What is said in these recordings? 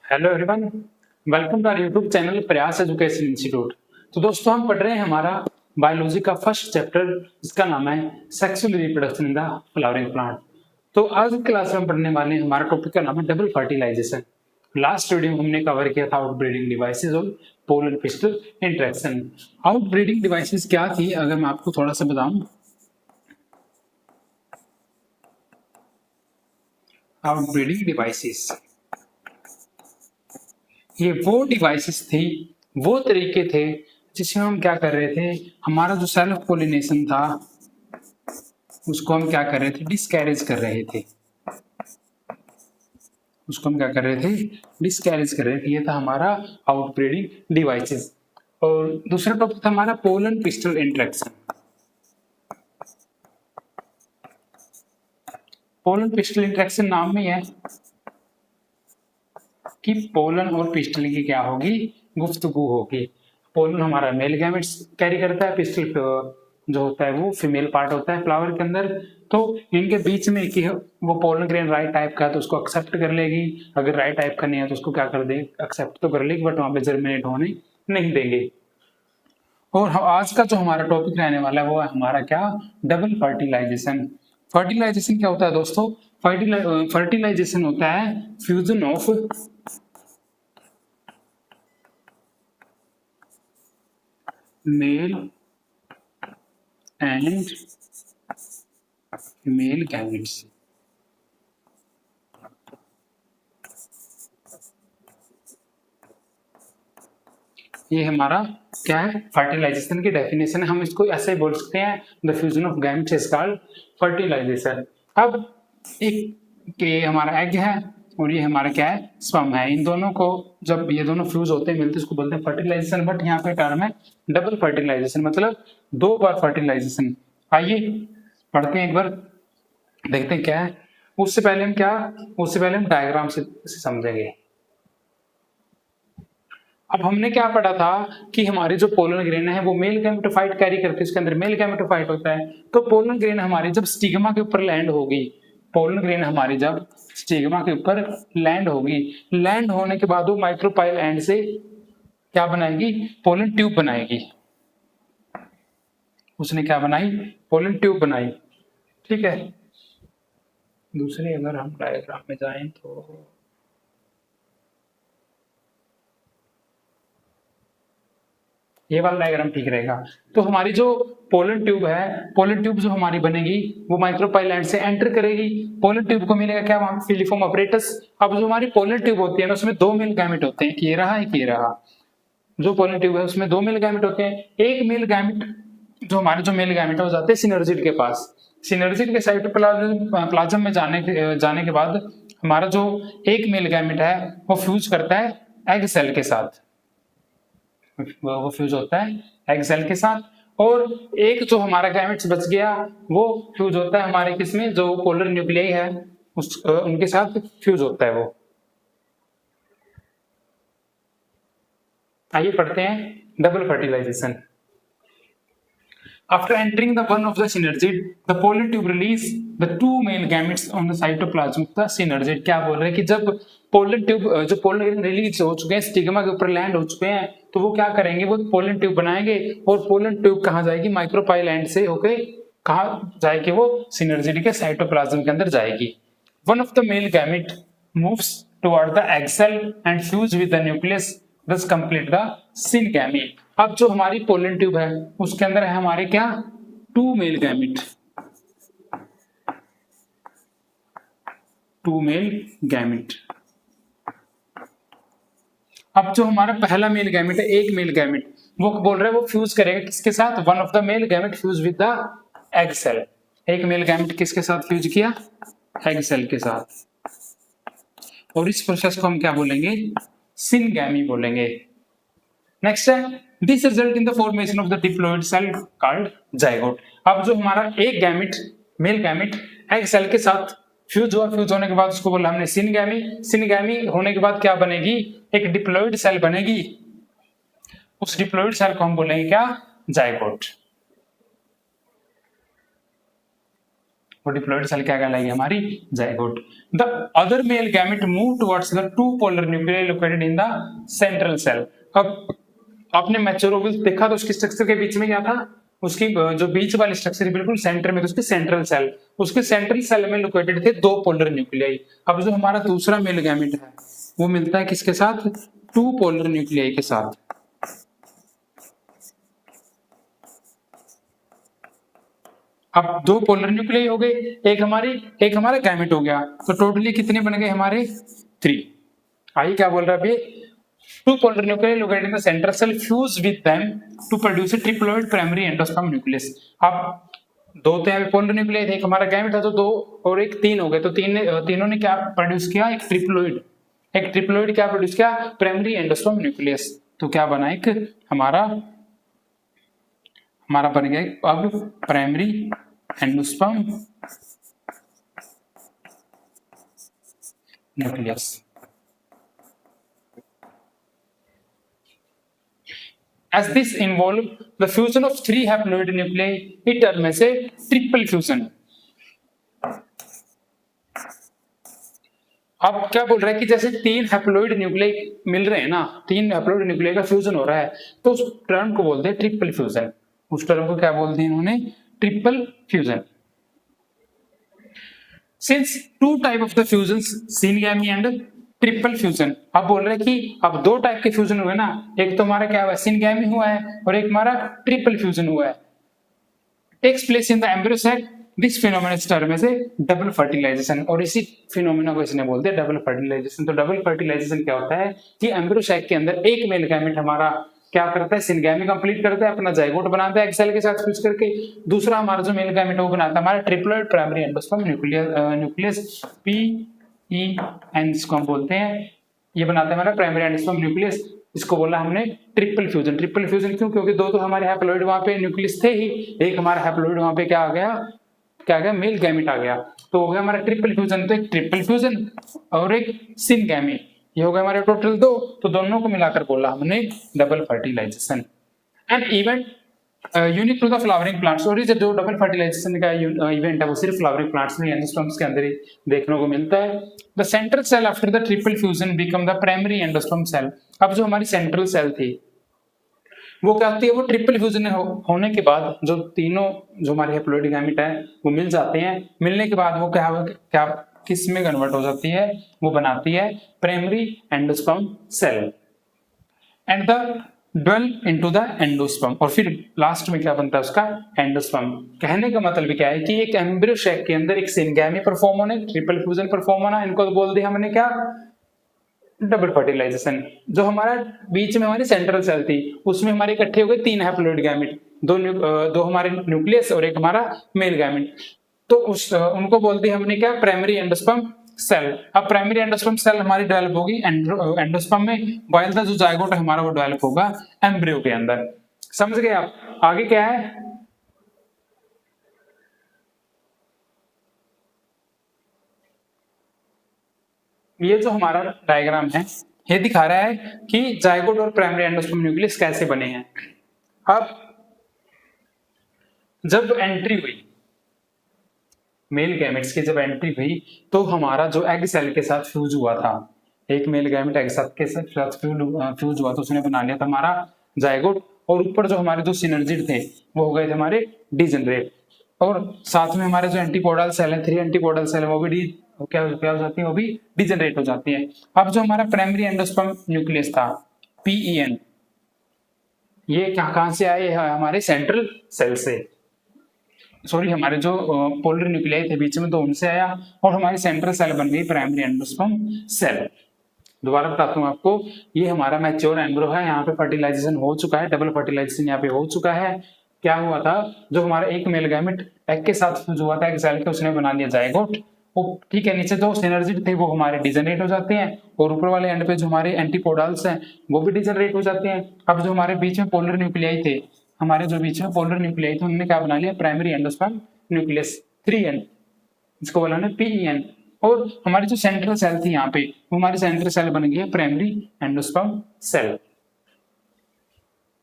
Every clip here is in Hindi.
Hello everyone, welcome to our YouTube channel Prayas education institute. तो दोस्तों हम पढ़ रहे हैं हमारा बायोलॉजी का फर्स्ट चैप्टर, जिसका नाम है sexual reproduction in the flowering plant. तो आज की क्लास में हम पढ़ने वाले हैं, हमारा टॉपिक का नाम है डबल फर्टिलाइजेशन। लास्ट वीडियो में हमने कवर किया था आउटब्रीडिंग डिवाइसेस और pollen pistol interaction. Outbreeding devices क्या थी, अगर मैं आपको थोड़ा सा बताऊं। आउटब्रीडिंग डिवाइसेस ये वो डिवाइसेस थी, वो तरीके थे जिसमें हम क्या कर रहे थे, हमारा जो सेल्फ पोलिनेशन था उसको हम क्या कर रहे थे, डिस्कैरेज कर रहे थे। उसको हम क्या कर रहे थे, डिस्कैरेज कर रहे थे। ये था हमारा आउटब्रीडिंग डिवाइसेस। और दूसरा टॉपिक था हमारा pollen pistol interaction. Pollen pistol interaction नाम में है कि पोलन और पिस्टल की क्या होगी, गुफ्तगू होगी। पोलन हमारा मेल गैमेट्स कैरी करता है, पिस्टल जो होता है वो फीमेल पार्ट होता है फ्लावर के अंदर। तो इनके बीच में कि वो पोलन ग्रेन राइट टाइप का है तो उसको एक्सेप्ट कर लेगी, अगर राइट टाइप का नहीं है तो उसको क्या कर देगी, एक्सेप्ट तो कर लेगी बट वहां पे जर्मिनेट होने नहीं देंगे। और आज का जो हमारा टॉपिक रहने वाला है वो है हमारा क्या, डबल फर्टिलाइजेशन। फर्टिलाइजेशन क्या होता है दोस्तों, फर्टिलाइजेशन होता है fusion of male and female gametes. ये हमारा क्या है, फर्टिलाइजेशन की डेफिनेशन है। हम इसको ऐसे ही बोल सकते हैं, the fusion of gametes is called fertilization. अब एक के हमारा एग है और ये हमारा क्या है, स्पर्म है। इन दोनों को जब ये दोनों फ्यूज होते हैं, मिलते हैं, इसको बोलते हैं फर्टिलाइजेशन। बट यहाँ पे टर्म है डबल फर्टिलाइजेशन, मतलब दो बार फर्टिलाइजेशन। आइए पढ़ते हैं एक बार, देखते हैं क्या है। उससे पहले हम डायग्राम से समझेंगे। अब हमने क्या पढ़ा था कि हमारी जो पोलन ग्रेन है वो मेल गैमेटोफाइट कैरी करती है, उसके अंदर मेल गैमेटोफाइट होता है। तो पोलन ग्रेन हमारी जब स्टिग्मा के ऊपर लैंड होगी, पोलन ग्रेन हमारी जब स्टिग्मा के ऊपर लैंड होगी, लैंड होने के बाद वो माइक्रोपाइल एंड से क्या बनाएगी, पोलन ट्यूब बनाएगी। उसने क्या बनाई, पोलन ट्यूब बनाई। ठीक है, दूसरे अगर हम डायग्राम में जाएं तो ये वाला डायग्राम ठीक रहेगा। तो हमारी जो पोलन ट्यूब है, पोलन ट्यूब जो हमारी बनेगी वो माइक्रोपाइल एंड से एंटर करेगी। पोलन ट्यूब को मिलेगा क्या, वहां फिलिफॉर्म अपरेटस। अब जो हमारी पोलन ट्यूब होती है ना, उसमें दो मेल गैमेट होते हैं, ये रहा एक ये रहा। जो पोलन ट्यूब है उसमें दो मेल गैमेट होते हैं। एक मेल गैमेट जो हमारे जो मेल गैमेट है वो जाते हैं सिनर्जिड के पास। सिनर्जिड के साइटोप्लाज्म में जाने के बाद हमारा जो एक मेल गैमेट है वो फ्यूज करता है एग सेल के साथ, वो फ्यूज होता है एग सेल के साथ। और एक जो हमारा गैमेट्स बच गया वो फ्यूज होता है हमारे किसमें, जो पोलर न्यूक्लियाई है उनके साथ फ्यूज होता है वो। आइए पढ़ते हैं double fertilization. After entering the one of the synergid, the pollen tube release the two male gametes on the cytoplasm of the synergid। क्या बोल रहे हैं कि जब पोलन ट्यूब, जो पोलन रिलीज हो चुके हैं, स्टिग्मा के ऊपर लैंड हो चुके हैं, तो वो क्या करेंगे, वो पोलन ट्यूब बनाएंगे। और पोलन ट्यूब कहाँ जाएगी, माइक्रोपाइल एंड से होके कहाँ जाएगी, वो सिनर्जिड के साइटोप्लाज्म के अंदर जाएगी। One of the male gamete moves toward the egg cell and fuse with the nucleus, thus complete the syngamy। अब जो हमारी पोलन ट्यूब है उसके अंदर है हमारे क्या, two male gamete, two male gamete. अब जो हमारा पहला मेल गैमेट है, एक मेल गैमेट, वो बोल रहे हैं वो फ्यूज करेगा किसके साथ, one of the male gamete fuse with the egg cell. एक मेल गैमेट किसके साथ फ्यूज किया, एग सेल के साथ। और इस प्रोसेस को हम क्या बोलेंगे, सिनगैमी बोलेंगे। नेक्स्ट है this result in the formation of the diploid cell called zygote. अब जो हमारा एक gamete, male gamete egg cell के साथ फ्यूज हुआ, फ्यूज होने के बाद उसको बोला हमने सिनगैमी। सिनगैमी होने के बाद क्या बनेगी, एक डिप्लॉइड सेल बनेगी। उस डिप्लॉइड सेल को हम बोलेंगे क्या, जाइगोट। वो डिप्लॉइड सेल क्या कहलाएगी हमारी zygote. The other male gamete move towards the two polar nuclei located in the central cell. अब आपने मैच्योर ओवल्स देखा तो उसकी स्ट्रक्चर के बीच में क्या था, उसकी जो बीच वाली स्ट्रक्चर बिल्कुल सेंटर में, तो उसकी सेंट्रल सेल, उसके सेंट्रल सेल में लोकेटेड थे दो पोलर न्यूक्लियाई। अब जो हमारा दूसरा मेल गैमेट है वो मिलता है किसके साथ, टू पोलर न्यूक्लियाई के साथ। अब दो पोलर न्यूक्लियाई हो गए, एक हमारा गैमेट हो गया, तो टोटली कितने बन गए हमारे 3। आइए क्या बोल रहा है अभी, two polar nuclei located in the central cell fuse with them to produce a triploid primary endosperm nucleus. अब दो तो यहाँ पे पोलर न्यूक्लियाई थे, एक हमारा गैमेट था, तो दो और एक 3 हो गए, तो तीनों ने क्या प्रोड्यूस किया, एक ट्रिप्लोइड क्या प्रोड्यूस किया, प्राइमरी एंडोस्पर्म न्यूक्लियस। तो क्या बना, एक हमारा बन गया अब primary endosperm nucleus. As this involve the fusion of 3 haploid nuclei, it termed as a triple fusion. अब क्या बोल रहा है कि जैसे 3 हैप्लॉइड न्यूक्लियाई मिल रहे हैं ना, 3 हैप्लॉइड न्यूक्लियाई का फ्यूजन हो रहा है, तो उस टर्म को बोलते हैं ट्रिपल फ्यूजन। उस टर्म को क्या बोलते हैं इन्होंने, triple fusion. Since two type of the fusions, syngamy and triple fusion, अब बोल रहे हैं कि अब दो टाइप के फ्यूजन हुए ना, एक तो हमारा क्या हुआ, सिनगैमी हुआ है, और एक हमारा ट्रिपल फ्यूजन हुआ है। Takes place in the embryo sac, this phenomena is termed as a double fertilization, और इसी फिनोमेना को इसने बोलते हैं डबल फर्टिलाइजेशन। तो डबल फर्टिलाइजेशन क्या होता है कि एम्ब्रियो सैक के अंदर एक मेल गैमेट हमारा क्या करता है, सिनगैमी कंप्लीट करता है, अपना जाइगोट बनाता है एक सेल के साथ फ्यूज करके, दूसरा हमारा जो मेल गैमेट वो बनाता है हमारा triploid primary endosperm nucleus PEN, इसको हम बोलते हैं, ये बनाता है हमारा प्राइमरी एंडोस्पर्म न्यूक्लियस। इसको बोला हमने ट्रिपल फ्यूजन। ट्रिपल फ्यूजन क्यों, क्योंकि दो तो हमारे हैप्लॉइड वहां पे न्यूक्लियस थे ही, एक हमारा हैप्लॉइड वहां पे क्या आ गया मेल गैमेट आ गया, तो हो गया हमारा ट्रिपल फ्यूजन। तो एक ट्रिपल फ्यूजन और एक सिनगैमी, ये हो गया हमारे टोटल दो, तो दोनों को मिलाकर बोला हमने double fertilization. And event unique to the flowering plants, और ये जो डबल फर्टिलाइजेशन का इवेंट है वो सिर्फ फ्लावरिंग प्लांट्स में एंडोस्पर्म्स के अंदर ही देखने को मिलता है। The central cell after the triple fusion become the primary endosperm cell. अब जो हमारी सेंट्रल सेल थी वो क्या होती है, वो ट्रिपल फ्यूजन होने के बाद जो तीनों जो हमारे हैप्लॉइड गैमेट है वो मिल जाते हैं, मिलने के बाद वो क्या किस में कन्वर्ट हो जाती है, वो बनाती है primary endosperm cell and the develop into the endosperm, और फिर लास्ट में क्या बनता है उसका एंडोस्पर्म। कहने का मतलब क्या है कि एक एम्ब्रियो सैक के अंदर एक सिनगैमी परफॉर्म होना, ट्रिपल फ्यूजन परफॉर्म होना, इनको तो बोल दिया हमने क्या, डबल फर्टिलाइजेशन। जो हमारा बीच में हमारी सेंट्रल सेल थी उसमें हमारे इकट्ठे हो गए 3 हैप्लॉइड गैमेट, दो हमारे न्यूक्लियस और एक हमारा मेल गैमेट, तो उनको बोलते हैं हमने क्या, प्राइमरी एंडोस्पर्म सेल। अब प्राइमरी एंडोस्पर्म सेल हमारी डेवलप होगी एंडोस्पर्म में, वाइल द जो जाइगोट है हमारा वो डेवलप होगा एम्ब्रियो के अंदर। समझ गए आप, आगे क्या है, ये जो हमारा डायग्राम है ये दिखा रहा है कि जाइगोट और प्राइमरी एंडोस्पर्म न्यूक्लियस कैसे बने हैं। अब जब एंट्री हुई मेल गैमेट्स की, जब एंट्री हुई तो हमारा जो एग सेल के साथ फ्यूज हुआ था, एक मेल गैमेट एग सेल के साथ फ्यूज हुआ तो उसने बना लिया था हमारा जाइगोट, और ऊपर जो हमारे दो सिनर्जिड थे वो हो गए थे हमारे डिजेनरेट, और साथ में हमारे जो एंटीपोडल सेल है 3 एंटीपोडल सेल है वो भी क्या हो जाती है, वो भी डिजेनरेट हो जाती है। अब जो हमारा प्राइमरी एंडोस्पर्म न्यूक्लियस था PEN, ये कहां से आए, हमारे सेंट्रल सेल से, सॉरी हमारे जो पोलर न्यूक्लियाई थे बीच में तो उनसे आया, और हमारी सेंट्रल सेल बन गई प्राइमरी एंडोस्पर्म सेल। दोबारा बताता हूँ आपको, ये हमारा मैच्योर एम्ब्रियो है, यहाँ पे फर्टिलाइजेशन हो चुका है, डबल फर्टिलाइजेशन यहाँ पे हो चुका है। क्या हुआ था, जो हमारा एक मेल गैमेट एग के साथ फ्यूज हुआ था एक सेल के, उसने बना लिया जाइगोट, वो ठीक है, नीचे जो सिनर्जिड थे वो हमारे डिजेनरेट हो जाते हैं, और ऊपर वाले एंड पे जो हमारे एंटीपोडल्स हैं वो भी डिजेनरेट हो जाते हैं। अब जो हमारे बीच में पोलर न्यूक्लियाई थे, हमारे जो बीच में पोलर न्यूक्लियाई थे उन्होंने क्या बना लिया, प्राइमरी एंडोस्पर्म न्यूक्लियस 3N, इसको बोला ना PEN, और हमारी जो सेंट्रल सेल थी यहाँ पे वो हमारी सेंट्रल सेल बन गई है प्राइमरी एंडोस्पर्म सेल।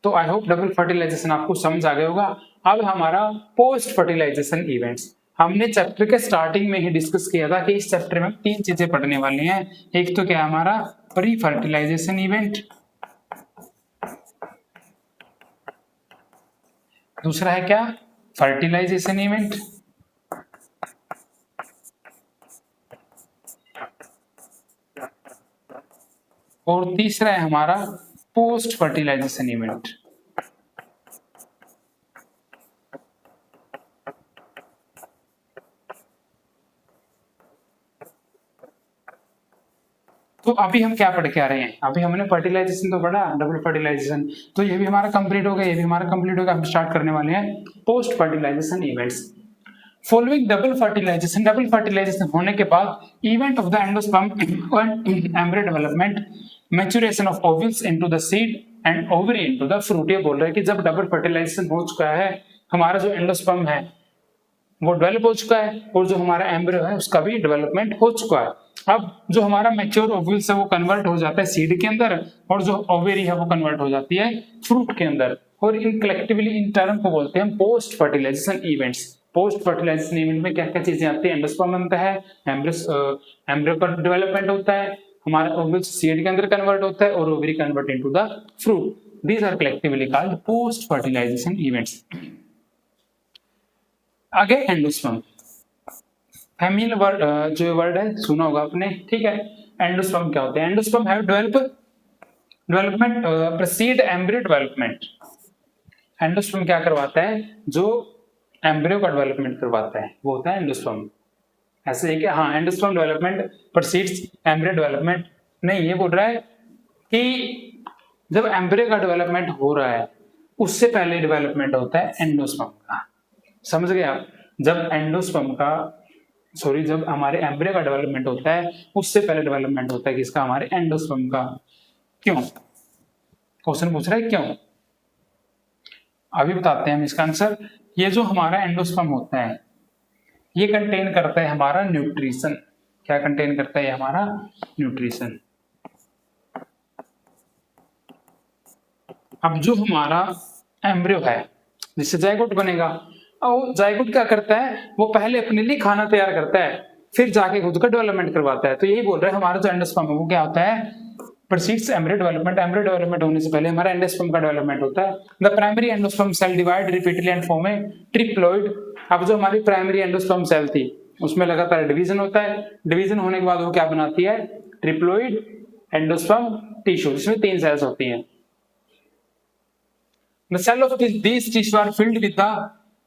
तो आई होप डबल फर्टिलाइजेशन आपको समझ आ गया होगा। अब हमारा पोस्ट फर्टिलाइजेशन इवेंट्स, हमने चैप्टर के स्टार्टिंग में ही डिस्कस किया था कि इस चैप्टर में 3 चीजें पढ़ने वाली हैं। एक तो क्या है हमारा प्री फर्टिलाइजेशन इवेंट, दूसरा है क्या फर्टिलाइजेशन इवेंट, और तीसरा है हमारा पोस्ट फर्टिलाइजेशन इवेंट। तो अभी हम क्या पढ़ के आ रहे हैं, अभी हमने फर्टिलाइजेशन तो पढ़ा, डबल फर्टिलाइजेशन, तो ये भी हमारा कंप्लीट हो गया, ये भी हमारा कंप्लीट हो गया। हम स्टार्ट करने वाले हैं post fertilization events. Following double fertilization होने के बाद event of the endosperm and embryo development, maturation of ovules into the seed and ovary into the fruit. ये बोल रहे हैं कि जब डबल फर्टिलाइजेशन हो चुका है, हमारा जो एंडोस्पर्म है वो डेवलप हो चुका है और जो हमारा एम्ब्रियो है उसका भी डेवलपमेंट हो चुका है। अब जो हमारा मैच्योर ओव्यूल्स है वो कन्वर्ट हो जाता है सीड के अंदर, और जो ओवेरी है वो कन्वर्ट हो जाती है फ्रूट के अंदर, और इन कलेक्टिवली इन टर्म को बोलते हैं post fertilization events. Post fertilization event में क्या क्या चीजें आती है, एंडोस्पर्म बनता है, एम्ब्रियो का डेवलपमेंट होता है, हमारा ओव्यूल्स सीड के अंदर कन्वर्ट होता है और ovary convert into the fruit. These are collectively called post fertilization events. आगे एंडोस्पर्म, फैमिलियर वर्ड, जो वर्ड है सुना होगा आपने, ठीक है। एंडोस्पर्म क्या होते हैं, endosperm have development preceded embryo development. Endosperm क्या करवाता है, जो एम्ब्रियो का डेवलपमेंट करवाता है वो होता है एंडोस्पर्म। ऐसे है कि हाँ endosperm development precedes embryo development, नहीं ये बोल रहा है कि जब एम्ब्रियो का डेवलपमेंट हो रहा है उससे पहले डेवलपमेंट होता है एंडोस्पर्म का। समझ गए आप, जब एंडोस्पर्म का जब हमारे एम्ब्रियो का डेवलपमेंट होता है उससे पहले डेवलपमेंट होता है किसका, हमारे एंडोस्पर्म का। क्यों, क्वेश्चन पूछ रहा है क्यों, अभी बताते हैं हम इसका आंसर। ये जो हमारा एंडोस्पर्म होता है ये कंटेन करता है हमारा न्यूट्रिशन। क्या कंटेन करता है हमारा न्यूट्रिशन। अब जो हमारा एम्ब्रियो है जिससे जायगोट बनेगा, और जायगोट क्या करता है, वो पहले अपने लिए खाना तैयार करता है फिर जाके खुद का डेवलपमेंट करवाता है। तो यही बोल रहे हैं हमारा जो एंडोस्पर्म है वो क्या होता है, precedes embryo development. Embryo development होने से पहले हमारा एंडोस्पर्म का डेवलपमेंट होता है। The primary endosperm cell divide repeatedly and form a triploid. अब जो हमारी प्राइमरी एंडोस्पर्म सेल थी उसमें लगातार डिवीजन होता है, डिवीजन होने के बाद वो क्या बनाती है, ट्रिप्लॉइड एंडोस्पर्म टिश्यू, जिसमें 3 सेल्स होती हैं। The cell of these tissue are filled with the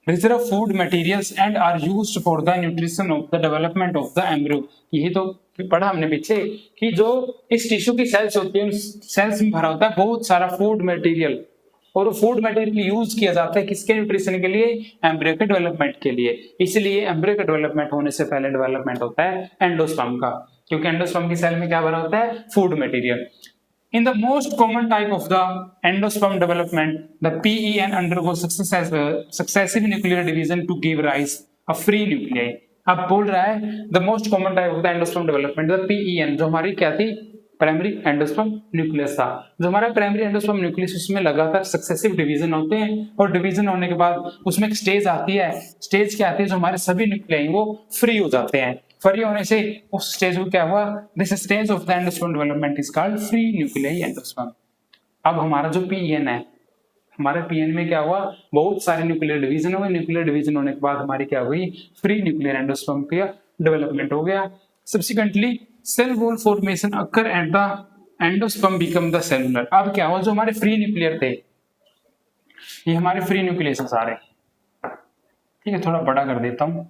reserve food materials and are used for the nutrition of the development of the embryo। यही तो पढ़ा हमने पीछे कि जो इस टिश्यू की सेल्स होती है, सेल्स में भरा होता है बहुत सारा फूड मटेरियल, और फूड मटेरियल यूज किया जाता है किसके न्यूट्रिशन के लिए, एम्ब्रियो के डेवलपमेंट के लिए। इसलिए एम्ब्रियो का डेवलपमेंट होने से पहले डेवलपमेंट होता है एंडोस्पर्म का, क्योंकि एंडोस्पर्म की सेल में क्या भरा होता है, food material. In the most common type of the endosperm development, the PEN undergoes successive nuclear division to give rise a free nuclei। अब बोल रहा है the most common type of the endosperm development, the PEN, जो हमारी क्या थी, प्राइमरी एंडोस्पर्म न्यूक्लियस था। जो हमारा प्राइमरी एंडोस्पर्म न्यूक्लियस उसमें लगातार सक्सेसिव डिवीजन होते हैं, और डिवीजन होने के बाद उसमें एक स्टेज आती है, स्टेज क्या आती है, जो हमारे सभी न्यूक्लियाई वो फ्री हो जाते हैं। फ्री होने से उस स्टेज को क्या हुआ, this stage of the endosperm development is called free nuclei endosperm. अब हमारा जो पीएन है, हमारे पीएन में क्या हुआ, बहुत सारे न्यूक्लियर डिवीजन हुए, न्यूक्लियर डिवीजन होने के बाद हमारी क्या हुई, फ्री न्यूक्लियर एंडोस्पर्म का डेवलपमेंट हो गया। Subsequently cell wall formation occur at the endosperm become the cellular. अब क्या हुआ, जो हमारे फ्री न्यूक्लियर थे, ये हमारे फ्री न्यूक्लियस सारे, ठीक है, थोड़ा बड़ा कर देता हूं,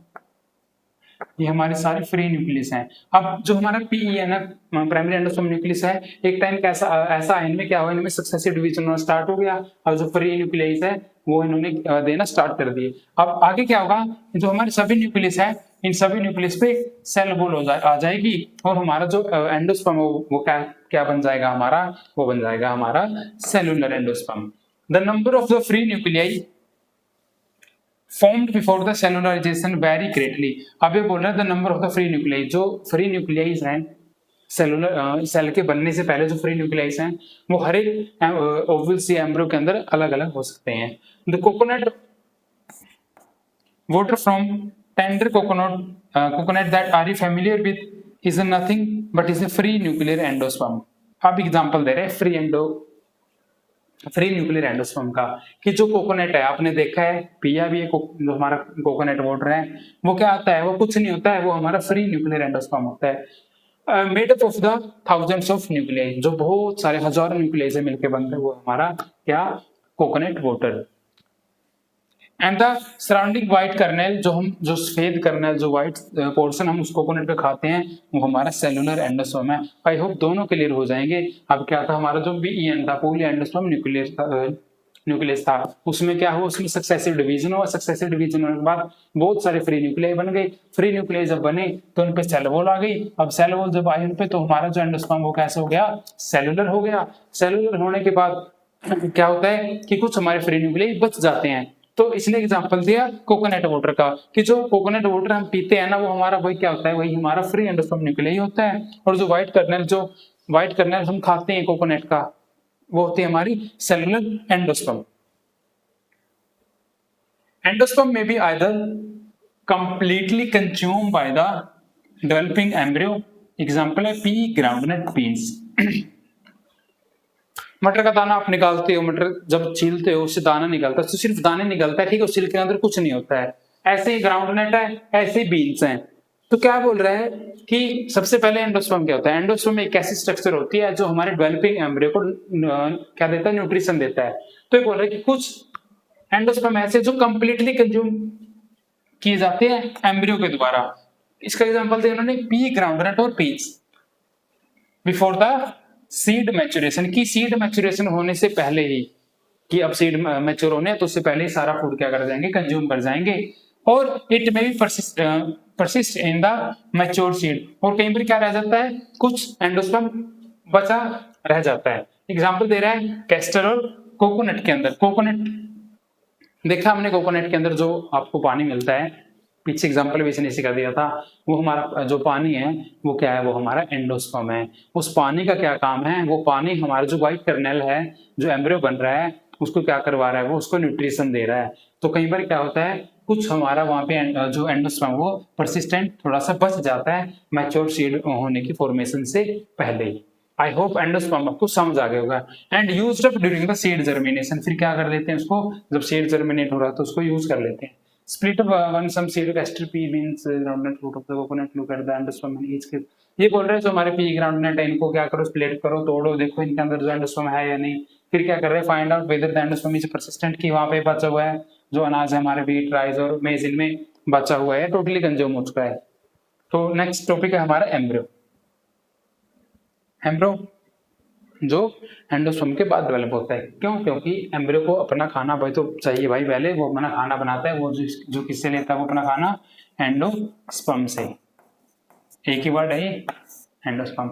ये हमारे सारे फ्री न्यूक्लियस हैं। अब जो हमारा पीईएन है, प्राइमरी एंडोस्पर्म न्यूक्लियस है, एक टाइम कैसा ऐसा है, इनमें क्या हुआ, इनमें सक्सेसिव डिवीजन होना स्टार्ट हो गया, और जो फ्री न्यूक्लियस है वो इन्होंने देना स्टार्ट कर दिए। अब आगे क्या होगा, जो हमारे सभी न्यूक्लियस है, इन सभी न्यूक्लियस पे सेल वॉल आ जाएगी, और हमारा जो एंडोस्पर्म वो क्या बन जाएगा हमारा, वो बन जाएगा हमारा cellular endosperm. The number of the free nuclei formed before the cellularization vary greatly। अब ये बोल रहा है the number of the free nuclei, जो फ्री न्यूक्लियाइज हैं सेलुलर सेल के बनने से पहले, जो फ्री न्यूक्लियाइज हैं वो हर एक ओवल्स या एम्ब्रियो के अंदर अलग अलग हो सकते हैं। The coconut water from tender coconut that are you familiar with is nothing but is a free nuclear endosperm. आप एग्जांपल दे रहे हैं फ्री न्यूक्लियर एंडोस्पर्म का, कि जो कोकोनट है आपने देखा है, पिया भी है, जो हमारा कोकोनट वाटर है वो क्या आता है, वो कुछ नहीं होता है, वो हमारा फ्री न्यूक्लियर एंडोस्पर्म होता है, made up of the thousands of nuclei, जो बहुत सारे हजारों न्यूक्लियाई से मिलकर बनते हैं, वो हमारा क्या, coconut water. And the surrounding white kernel, जो सफेद कर्नेल, जो व्हाइट पोर्शन हम उस कोकोनट पे खाते हैं, वो हमारा सेलुलर एंडोस्पर्म है। आई होप दोनों क्लियर हो जाएंगे। अब क्या था, हमारा जो बीईएन था, पॉली एंडोस्पर्म न्यूक्लियस था, उसमें क्या हुआ, उसमें सक्सेसिव डिवीजन हुआ, सक्सेसिव डिवीजन होने के बाद बहुत सारे फ्री न्यूक्लियाई बन गए। फ्री न्यूक्लियाई जब बने तो उन पे सेल वॉल आ गई। अब सेल वॉल जब आई उन पे, तो हमारा जो एंडोस्पर्म वो कैसे हो गया, सेलुलर हो गया। सेलुलर होने के बाद क्या होता है कि कुछ हमारे फ्री न्यूक्लियाई बच जाते हैं। तो इसने एग्जांपल दिया कोकोनट वाटर का, कि जो कोकोनट वाटर हम पीते हैं ना, वो हमारा वही क्या होता है, वही हमारा फ्री एंडोस्पर्म न्यूक्लियाई होता है। और जो व्हाइट कर्नेल हम खाते हैं कोकोनट का, वो होती है हमारी सेलुलर एंडोस्पर्म। एंडोस्पर्म में भी either completely consume by the developing embryo, example है पी ग्राउंडनट बीन्स। मटर का दाना आप निकालते हो, मटर जब छीलते हो उससे दाना निकलता है, तो सिर्फ दाने निकलता है, ठीक है, उस छिलके के अंदर कुछ नहीं होता है। ऐसे ही ग्राउंडनट है, ऐसे ही बीन्स हैं। तो क्या बोल रहा है कि सबसे पहले एंडोस्पर्म क्या होता है, एंडोस्पर्म में एक ऐसी स्ट्रक्चर होती है जो हमारे डेवलपिंग एम्ब्रियो को क्या देता है, न्यूट्रिशन देता है। तो ये बोल रहा है कि कुछ एंडोस्पर्म ऐसे जो कंप्लीटली कंज्यूम किए जाते हैं एम्ब्रियो के द्वारा। इसका एग्जांपल दिया उन्होंने पी ग्राउंडनट और peas before the seed maturation, की सीड मैच्योरेशन होने से पहले ही, कि अब सीड मैच्योर होने हैं तो उससे पहले ही सारा फूड क्या कर जाएंगे, कंज्यूम कर जाएंगे। और इट में भी persist in the mature seed, और कहीं पर क्या रह जाता है, कुछ एंडोस्पर्म बचा रह जाता है। एग्जांपल दे रहा है कैस्टर और कोकोनट के अंदर। कोकोनट देखा हमने, कोकोनट के अंदर जो आपको पानी मिलता है, पीछे एग्जांपल भी इसने सिखा दिया था, वो हमारा जो पानी है वो क्या है, वो हमारा एंडोस्पर्म है। उस पानी का क्या काम है, वो पानी हमारा जो व्हाइट कर्नेल है, जो एम्ब्रियो बन रहा है, उसको क्या करवा रहा है, वो उसको न्यूट्रिशन दे रहा है। तो कई बार क्या होता है, कुछ हमारा वहां पे जो एंडोस्पर्म वो परसिस्टेंट थोड़ा सा बच जाता है मैच्योर सीड होने की फॉर्मेशन से पहले ही। आई होप एंडोस्पर्म आपको समझ आ गया होगा। And used up during the seed germination, फिर क्या कर लेते हैं उसको, जब सीड जर्मिनेट हो रहा है तो उसको यूज कर लेते हैं। Split up one some seed of castor pea beans groundnut root of the coconut, look at the endosperm in each case। ये बोल रहे हैं जो हमारे पी ग्राउंडनट है, इनको क्या करो, स्प्लिट करो, तोड़ो, देखो इनके अंदर जो एंडोस्पर्म है या नहीं। फिर क्या कर रहे हैं, find out whether the endosperm is persistent, की वहां पे बचा हुआ है जो अनाज है हमारे व्हीट, राइस और मेज, इनमें बचा हुआ है, टोटली कंज्यूम हो चुका है। तो नेक्स्ट टॉपिक है हमारा एम्ब्रियो। एम्ब्रियो जो एंडोस्पर्म के बाद डेवलप होता है। क्यों? क्योंकि एम्ब्रियो को अपना खाना भाई तो चाहिए भाई, पहले वो अपना खाना बनाता है। वो जो किससे लेता है वो अपना खाना, एंडोस्पर्म से। एक ही वर्ड है endosperm.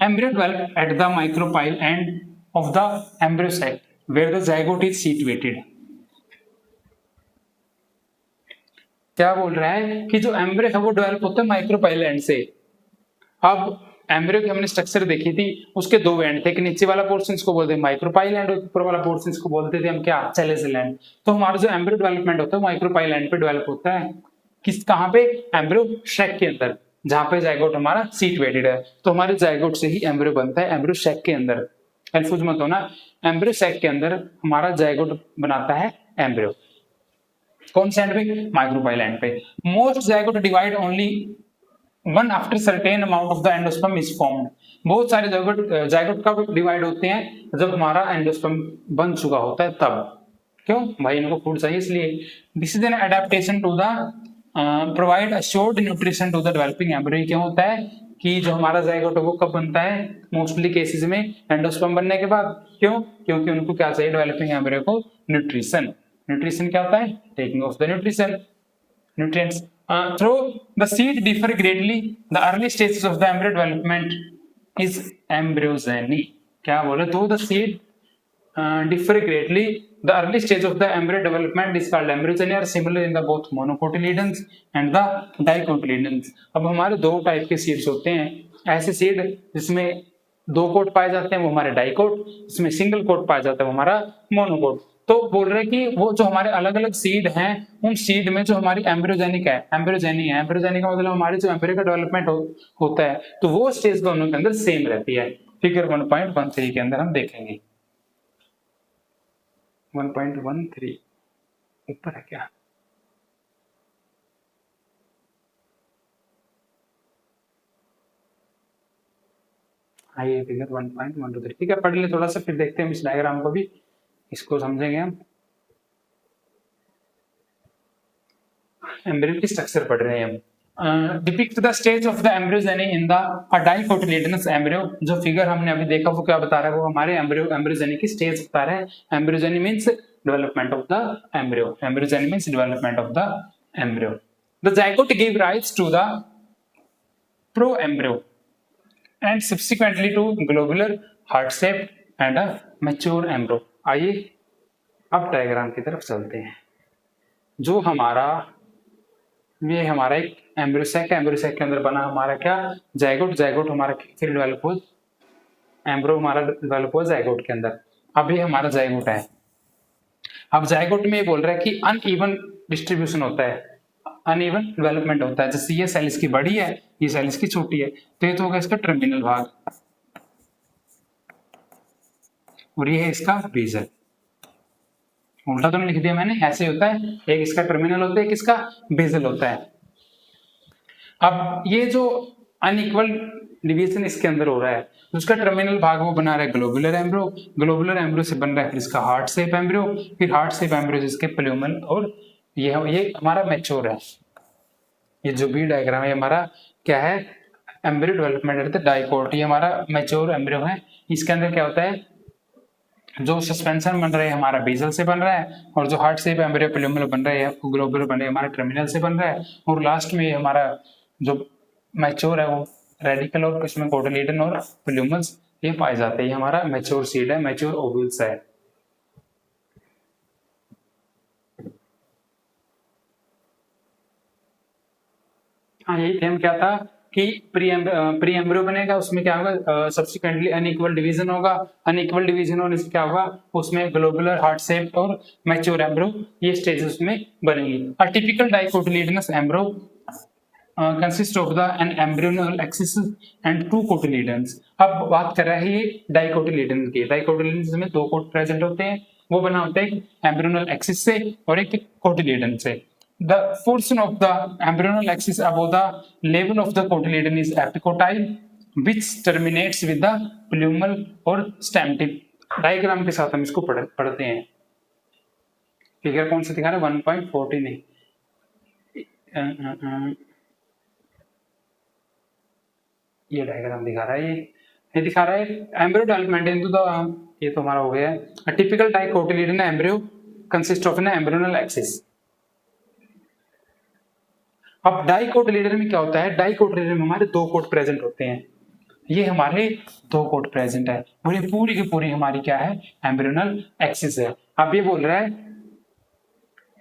Embryo develop at the micropyle end of the embryo sac where the zygote is situated. क्या बोल रहा है कि जो एम्ब्रियो है वो डेवलप होता है माइक्रोपाइल एंड से। अब एम्ब्रियो की हमने स्ट्रक्चर देखी थी, उसके दो एंड थे, कि नीचे वाला पोर्शन को बोलते हैं माइक्रोपाइल एंड, ऊपर वाला पोर्शन को बोलते थे हम क्या, सेलेसियल एंड। तो हमारा जो एम्ब्रियो डेवलपमेंट होता है माइक्रोपाइल एंड पे डेवलप होता है। किस, कहाँ पे, एम्ब्रियो सैक के अंदर, जहां पे जाइगोट हमारा सिचुएटेड है। तो हमारे जाइगोट से ही एम्ब्रियो बनता है, एम्ब्रियो सैक के अंदर। कंफ्यूज मत होना, एम्ब्रियो सैक के अंदर हमारा जाइगोट बनाता है एम्ब्रियो। कौन से एंड पे, माइक्रोपाइल एंड पे। Most zygote divide only one after certain amount of the endosperm is formed. बहुत सारे जाइगोट कब डिवाइड होते हैं, जब हमारा एंडोस्पर्म बन चुका होता है तब। क्यों भाई, इनको फूड चाहिए इसलिए। This is an adaptation to the provide assured nutrition to the developing embryo. क्या होता है कि जो हमारा जाइगोट है वो कब बनता है, मोस्टली केसेस में एंडोस्पर्म बनने के बाद। क्यों? क्योंकि उनको क्या चाहिए, डेवलपिंग एम्ब्रियो को न्यूट्रिशन। न्यूट्रिशन क्या होता है, taking of the nutrition, nutrients. Through the seed differ greatly, the early stages of the embryo development is embryogeny. क्या बोले, though the seed differ greatly, the early stage of the embryo development is called embryogeny, are similar in the both monocotyledons and the dicotyledons। अब हमारे दो टाइप के सीड्स होते हैं, ऐसे सीड जिसमें दो कोट पाए जाते हैं वो हमारे डाइकोट, जिसमें सिंगल कोट पाया जाता है वो हमारा मोनोकोट। तो बोल रहे हैं कि वो जो हमारे अलग अलग सीड हैं, उन सीड में जो हमारी एम्ब्रियोजेनिक है, एम्ब्रियोजेनिक का मतलब हमारी जो एम्ब्रियो का डेवलपमेंट होता है, तो वो स्टेज दोनों के अंदर सेम रहती है। फिगर 1.13 के अंदर हम देखेंगे। 1.13 ऊपर है क्या? हाँ, ये फिगर 1.123, ठीक है, पढ़ ले थोड़ा सा, फिर देखते हैं इस डायग्राम को भी, इसको समझेंगे हम। एम्ब्रियो की स्ट्रक्चर पढ़ रहे हैं हम। Depict the stage of the embryogeny in the dicotyledonous embryo. जो फिगर हमने अभी देखा वो क्या बता रहा है, वो हमारे एम्ब्रियोजेनी की स्टेज बता रहा है। Embryogeny means development of the embryo, embryogeny means development of the embryo. The zygote give rise to the pro embryo and subsequently to globular heart shaped and a mature embryo। आइए अब डायग्राम की तरफ चलते हैं। जो हमारा ये हमारा एक एम्ब्रियोसेक है, एम्ब्रियोसेक के अंदर बना हमारा क्या, जाइगोट। जाइगोट हमारा फिर डेवलप हुआ, एम्ब्रियो हमारा डेवलप हुआ जाइगोट के अंदर। अब ये हमारा जाइगोट है। अब जाइगोट में ये बोल रहा है कि अनइवन डिस्ट्रीब्यूशन होता है, अनइवन डेवलपमेंट होता है। जैसे ये सेल इसकी बड़ी है, ये सेल इसकी छोटी है, तो ये तो होगा इसका टर्मिनल भाग, और ये है इसका बेसल। उल्टा तो नहीं लिख दिया मैंने, ऐसे होता है, एक इसका टर्मिनल होता है, एक इसका बेसल होता है। अब ये जो अनइक्वल डिवीजन इसके अंदर हो रहा है, उसका टर्मिनल भाग वो बना रहा है ग्लोबुलर एम्ब्रियो। ग्लोबुलर एम्ब्रियो से बन रहा है फिर इसका हार्ट शेप एम्ब्रियो, फिर हार्ट शेप एम्ब्रियो से इसके प्लूमल, और ये हमारा मैच्योर है। ये जो भी डायग्राम है हमारा क्या है, एम्ब्रियो डेवलपमेंट डाइकोट। ये हमारा मैच्योर एम्ब्रियो है। इसके अंदर क्या होता है, जो सस्पेंशन बन रहा है हमारा बेसल से बन रहा है, और जो हार्ट शेप एम्ब्रियो प्लूमल बन रहा है, ग्लोबुलर बन रहा है हमारा टर्मिनल से बन रहा है, और लास्ट में हमारा जो मैच्योर है वो रेडिकल और इसमें कोटिलेडन और प्लूमल्स ये पाए जाते हैं। ये हमारा मैच्योर सीड है, मैच्योर ओव्यूल्स है। हाँ, यही थेम क्या था कि प्री एम्ब्रियो बनेगा, उसमें क्या होगा, सब्सिक्वेंटली अनइक्वल डिवीजन होगा, अनइक्वल डिवीजन होने से क्या होगा, उसमें ग्लोबुलर हार्ट शेप और मैच्योर एम्ब्रियो ये स्टेजेस में बनेंगी। A typical dicotyledonous embryo consist of the an embryonal axis and two cotyledons. अब बात कर रहा है ये डाइकोटिलेडन की। डाइकोटिलेडन में दो कोट प्रेजेंट होते हैं, वो बना होता है एम्ब्रियोनल एक्सिस से और एक कोटिलेडन से। The portion of the embryonal axis above the level of the cotyledon is epicotyle, which terminates with the pleumal or stem tip। Diagram के साथ हम इसको पढ़ते हैं। फिगर कौन सा दिखा रहा है, 1.14 है। ये डायग्राम दिखा रहा है, ये दिखा रहा है एम्ब्रियो डेवलपमेंट इनटू द, ये तो हमारा हो गया है। A typical dicotyledon embryo consist of an embryonal axis. अब डाइकोटिलेडन में क्या होता है, डाइकोटिलेडन में हमारे दो कोट प्रेजेंट होते हैं। ये हमारे दो कोट प्रेजेंट है, और ये पूरी की पूरी हमारी क्या है, एम्ब्रियोनल एक्सिस है। अब ये बोल रहा है,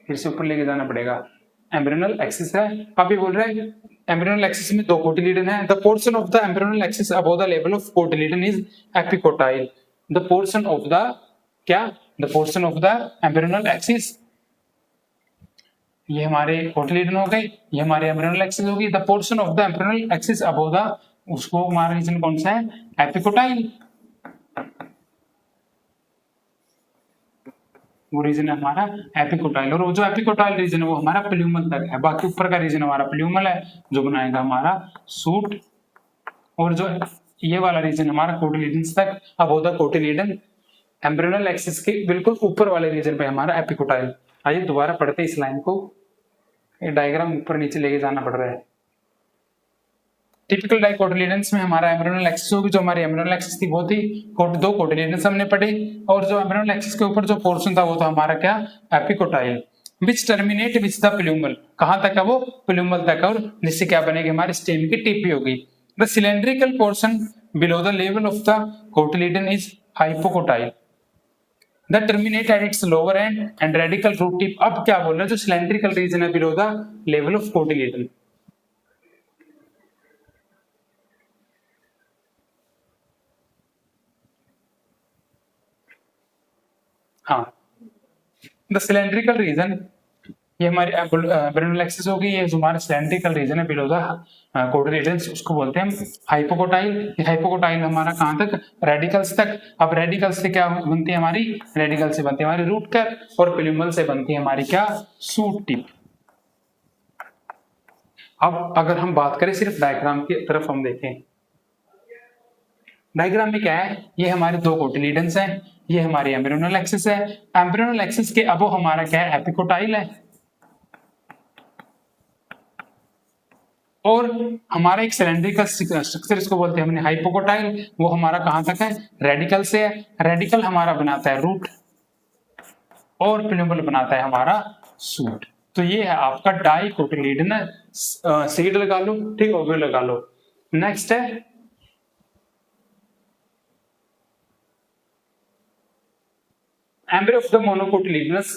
फिर से ऊपर लेके जाना पड़ेगा, एम्ब्रियोनल एक्सिस है। अब ये बोल रहा है एम्ब्रियोनल एक्सिस में दो कोटिलीडन है। The portion of the embryonal axis above the level of cotyledon is epicotyl. The portion of the क्या, the portion of the embryonal axis, ये हमारे कोटिलीडन हो गए, ये हमारे एम्ब्रियोनल एक्सिस होगी। The portion of the embryonal axis above the, उसको हमारा रीजन कौन सा है, एपिकोटाइल। वो रीजन है हमारा एपिकोटाइल, और वो जो एपिकोटाइल रीजन है वो हमारा प्लूमल तक है। बाकी ऊपर का रीजन हमारा प्लूमल है, जो बनाएगा हमारा सूट, और जो ये वाला रीजन हमारा कोटिलीडन तक, अबव द कोटिलीडन, एम्ब्रियोनल एक्सिस के बिल्कुल ऊपर वाले रीजन पे हमारा एपिकोटाइल। आइए दोबारा पढ़ते इस लाइन को, ये डायग्राम ऊपर नीचे लेके जाना पड़ रहा है। टिपिकल डाइकोटिलेडन्स में हमारा एम्ब्रियोनल एक्सिस होगी, जो हमारी एम्ब्रियोनल एक्सिस थी वो थी दो कोटिलेडन्स हमने पढ़े, और जो एम्ब्रियोनल एक्सिस के ऊपर जो पोर्शन था वो था हमारा क्या, epicotyl, which terminate which the plumule. कहां तक है वो, प्लूमल तक, और जिससे क्या बनेगी, हमारी स्टेम की टिप भी होगी। The cylindrical portion below the level of the cotyledon is hypocotyl. The terminate at its lower end and radicle root tip. अब क्या बोल रहे हैं, जो सिलेंड्रिकल रीजन है below the level of cotyledon, हाँ द सिलेंड्रिकल रीजन, ये हमारी एम्ब्रियोनल एक्सिस होगी, ये जो हमारा सिलेंड्रिकल रीजन है बिलो द कोटिलिडन्स, उसको बोलते हैं हम हाइपोकोटाइल। ये हाइपोकोटाइल हमारा कहाँ तक, रेडिकल्स तक। अब रेडिकल्स से क्या बनती है हमारी, रेडिकल से बनती है हमारी रूट कैप, और पिलुमल से बनती है हमारी क्या, सूट टिप। अब अगर हम बात करें सिर्फ डायग्राम की तरफ हम देखें, डायग्राम में क्या है, ये हमारे दो कोटिलिडन्स हैं, ये हमारी एम्ब्रियोनल एक्सिस है। एम्ब्रियोनल एक्सिस के अब हमारा क्या है, एपिकोटाइल है, और हमारा एक सिलेंड्रिकल स्ट्रक्चर, इसको बोलते हैं हमने हाइपोकोटाइल, वो हमारा कहां तक है, रेडिकल से है। रेडिकल हमारा बनाता है रूट, और पिलुमल बनाता है हमारा सूट। तो ये है आपका डाइकोटिलिडनल, सीड लगा लो, ठीक, ओव्यूल लगा लो। नेक्स्ट है embryo of the monocotyledonous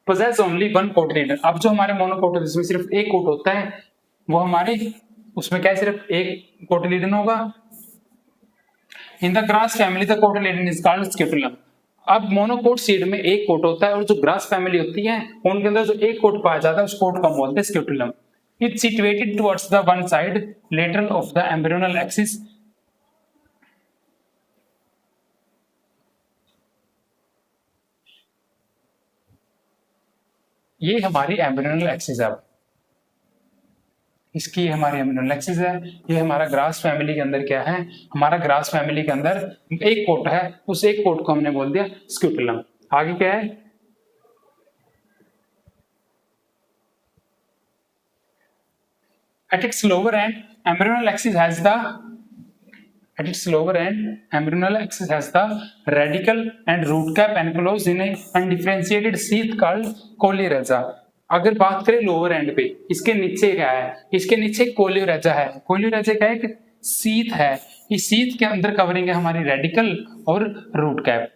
possess only one cotyledon। अब जो हमारे मोनोकोटिलिडन में सिर्फ एक कोट होता है, वो हमारे उसमें क्या है, सिर्फ एक कोटिलिडन होगा। In the grass family the cotyledon is called scutellum. अब मोनोकोट सीड में एक कोट होता है, और जो ग्रास फैमिली होती है उनके अंदर जो एक कोट पाया जाता है उस कोट को हम बोलते हैं scutellum. It situated towards the one side lateral of the embryonal axis. ये हमारी एम्ब्रियोनल एक्सिस है, इसकी हमारी एम्ब्रियोनल एक्सिस है। ये हमारा ग्रास फैमिली के अंदर क्या है, हमारा ग्रास फैमिली के अंदर एक कोट है, उस एक कोट को हमने बोल दिया स्क्यूटुलम। आगे क्या है, at its lower end embryonal axis has the radical and root cap enclosed in a undifferentiated sheath called कोलिरेजा। अगर बात करें लोअर एंड पे, इसके नीचे क्या है, इसके नीचे कोलिरेजा है। कोलिरेजा का एक शीथ है, इस शीथ के अंदर कवरिंग है हमारी रेडिकल और रूट कैप।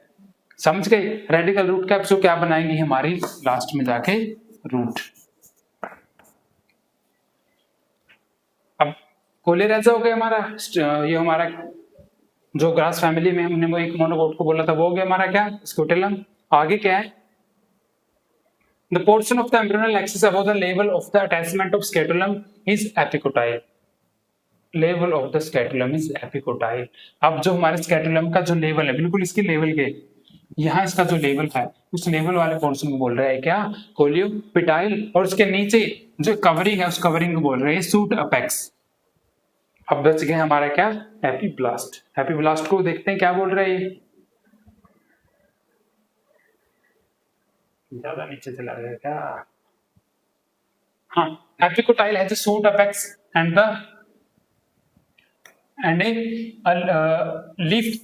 समझ गए, रेडिकल रूट कैप जो क्या बनाएंगी हमारी लास्ट में जाके रूट। अब कोलिरेजा हो गया हमारा, ये हमारा जो ग्रास फैमिली में हमने वो एक मोनोकोट को बोला था वो हो गया हमारा क्या, स्क्यूटेलम। आगे क्या है, the portion of the embryonal axis above the level of the attachment of scutellum is epicotyle। level of the scutellum is epicotyle। अब जो हमारे स्कैटुलम का जो लेवल है, बिल्कुल इसकी लेवल के यहाँ इसका जो लेवल है, उस लेवल वाले पोर्शन को बोल रहा है क्या, कोलियोपिटाइल। और उसके नीचे जो कवरिंग है उस कवरिंग को बोल रहे हैं सूट अपेक्स। अब बच गए हमारा क्या, एपीब्लास्ट। एपीब्लास्ट को देखते हैं क्या बोल रहे हैं, ज्यादा नीचे चला गया क्या, हाँ, एपिकोटाइल है shoot apex and a leaf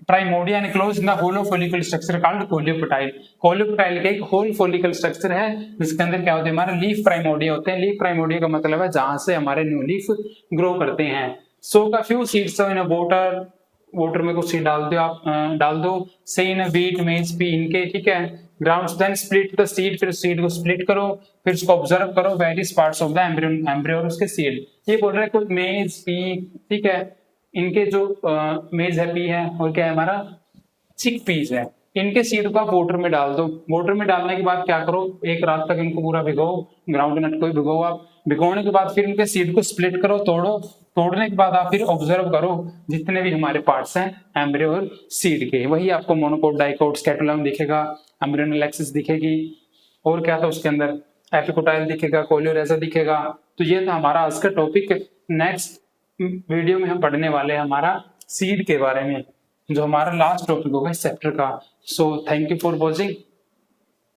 primordia enclosed in the hollow follicle structure called coleoptile. Coleoptile का एक होल फॉलिकल स्ट्रक्चर है जिसके अंदर क्या होते हैं, हमारे लीफ प्राइमोर्डिया होते हैं। लीफ प्राइमोर्डिया का मतलब है जहां से हमारे न्यू लीफ ग्रो करते हैं। सो का फ्यू सीड्स इन वाटर में कुछ सीड डाल दो से इन व्हीट मेज पी इनके, ठीक है। Grounds then split the seed, फिर सीड को स्प्लिट करो, फिर उसको ऑब्जर्व करो various parts of the embryo और उसके सीड। ये बोल रहा है कुछ मेज पी, ठीक है, इनके जो मेज है पी है, और क्या है हमारा चिक पीस है, इनके सीड को आप वाटर में डाल दो। वाटर में डालने के बाद क्या करो, एक रात तक इनको पूरा भिगो, ग्राउंड नट को भी भिगो आप। भिगोने के बाद फिर इनके सीड को स्प्लिट करो, तोड़ने के बाद आप फिर ऑब्जर्व करो जितने भी हमारे पार्ट्स हैं एम्ब्रियो और सीड के। वही आपको मोनोकोट, डाइकोट, स्कैटुलम दिखेगा, एम्ब्रियोनल एक्सिस दिखेगी, और क्या था उसके अंदर, एपिकोटाइल दिखेगा, कोलियोरेजा दिखेगा। तो ये था हमारा आज का टॉपिक। नेक्स्ट वीडियो में हम पढ़ने वाले हैं हमारा सीड के बारे में, जो हमारा लास्ट टॉपिक होगा इस चैप्टर का। So thank you for watching.